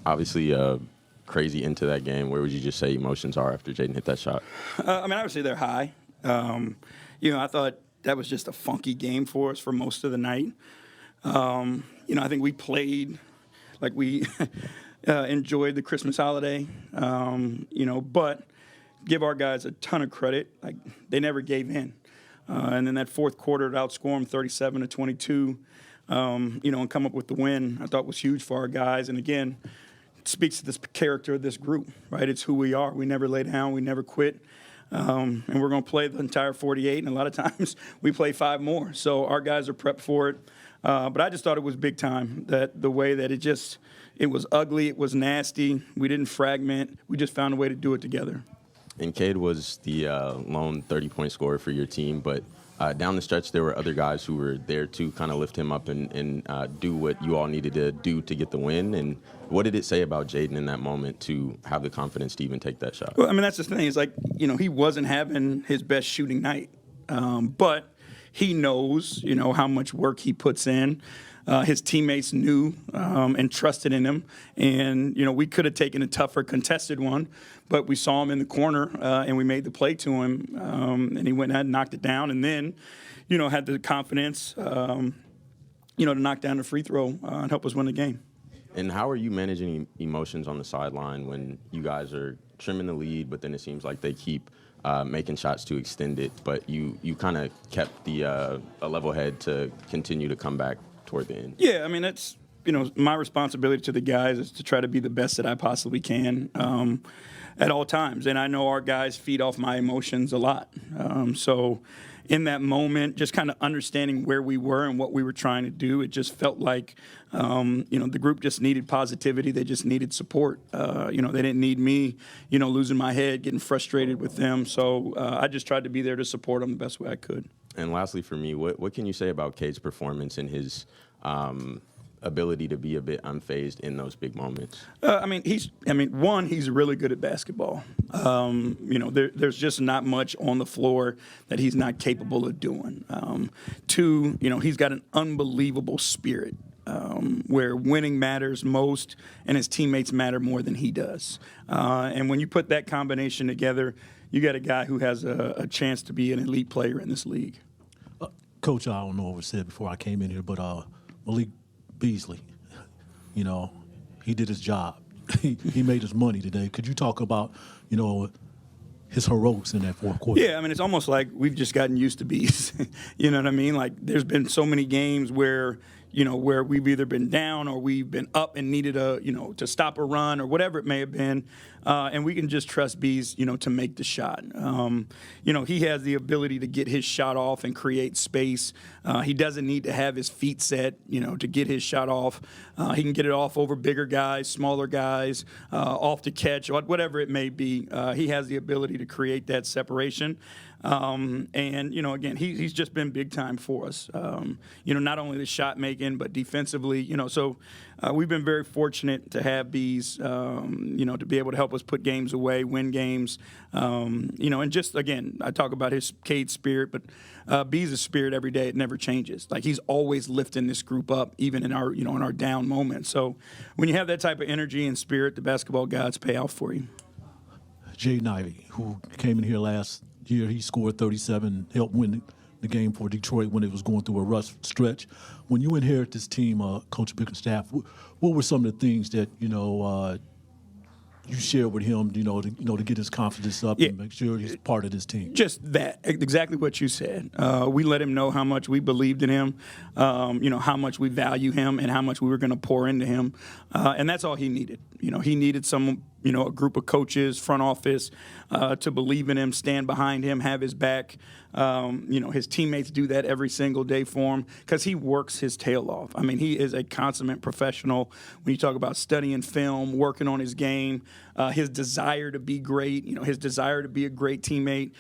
Obviously, crazy into that game. Where would you just say emotions are after Jaden hit that shot? Obviously they're high. I thought that was just a funky game for us for most of the night. I think we played like we enjoyed the Christmas holiday, but give our guys a ton of credit. Like, they never gave in. And then that fourth quarter to outscore them 37-22, and come up with the win, I thought was huge for our guys. And again, it speaks to this character of this group, right? It's who we are. We never lay down. We never quit. And we're going to play the entire 48, and a lot of times we play 5 more. So our guys are prepped for it. But I just thought it was big time, that the way that it was ugly, it was nasty. We didn't fragment. We just found a way to do it together. And Cade was the lone 30-point scorer for your team, but down the stretch there were other guys who were there to kind of lift him up and do what you all needed to do to get the win. And what did it say about Jaden in that moment to have the confidence to even take that shot? Well, that's the thing. It's like, he wasn't having his best shooting night, but he knows, how much work he puts in. His teammates knew and trusted in him. And, we could have taken a tougher contested one, but we saw him in the corner and we made the play to him. And he went ahead and knocked it down. And then, had the confidence, to knock down the free throw and help us win the game. And how are you managing emotions on the sideline when you guys are trimming the lead, but then it seems like they keep making shots to extend it, but you kind of kept a level head to continue to come back toward the end? Yeah, that's my responsibility to the guys is to try to be the best that I possibly can at all times. And I know our guys feed off my emotions a lot. So in that moment, just kind of understanding where we were and what we were trying to do, it just felt like, the group just needed positivity. They just needed support. They didn't need me, losing my head, getting frustrated with them. So I just tried to be there to support them the best way I could. And lastly for me, what can you say about Cade's performance and his ability to be a bit unfazed in those big moments? He's really good at basketball. There's just not much on the floor that he's not capable of doing. 2, he's got an unbelievable spirit. Where winning matters most and his teammates matter more than he does. And when you put that combination together, you got a guy who has a chance to be an elite player in this league. Coach, I don't know what was said before I came in here, but Malik Beasley, he did his job. he made his money today. Could you talk about, his heroics in that fourth quarter? Yeah, it's almost like we've just gotten used to Bees. You know what I mean? Like, there's been so many games where we've either been down or we've been up and needed to stop a run or whatever it may have been. And we can just trust Bees, to make the shot. He has the ability to get his shot off and create space. He doesn't need to have his feet set, to get his shot off. He can get it off over bigger guys, smaller guys, off the catch, whatever it may be. He has the ability to create that separation. Again, he's just been big time for us. Not only the shot making, but defensively, so we've been very fortunate to have Bees, to be able to help us put games away, win games, and just, again, I talk about his Cade spirit, but Bees' spirit every day, it never changes. Like, he's always lifting this group up, even in our, in our down moments. So when you have that type of energy and spirit, the basketball gods pay out for you. Jaden Ivey, who came in here last year, he scored 37, helped win the game for Detroit when it was going through a rough stretch. When you inherit this team, Coach Bickerstaff, what were some of the things that you shared with him, to get his confidence up and make sure he's part of this team? Just that, exactly what you said. We let him know how much we believed in him, how much we value him, and how much we were going to pour into him, and that's all he needed. He needed some, a group of coaches, front office, to believe in him, stand behind him, have his back. His teammates do that every single day for him because he works his tail off. He is a consummate professional. When you talk about studying film, working on his game, his desire to be great, his desire to be a great teammate.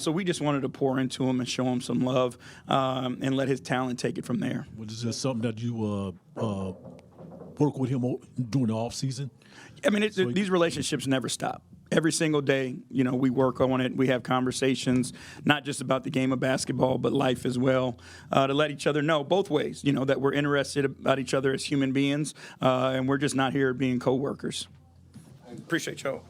So we just wanted to pour into him and show him some love and let his talent take it from there. Was this something that you work with him during the off season? These relationships never stop. every single day, we work on it. We have conversations, not just about the game of basketball, but life as well, to let each other know both ways, that we're interested about each other as human beings, and we're just not here being coworkers. Appreciate y'all.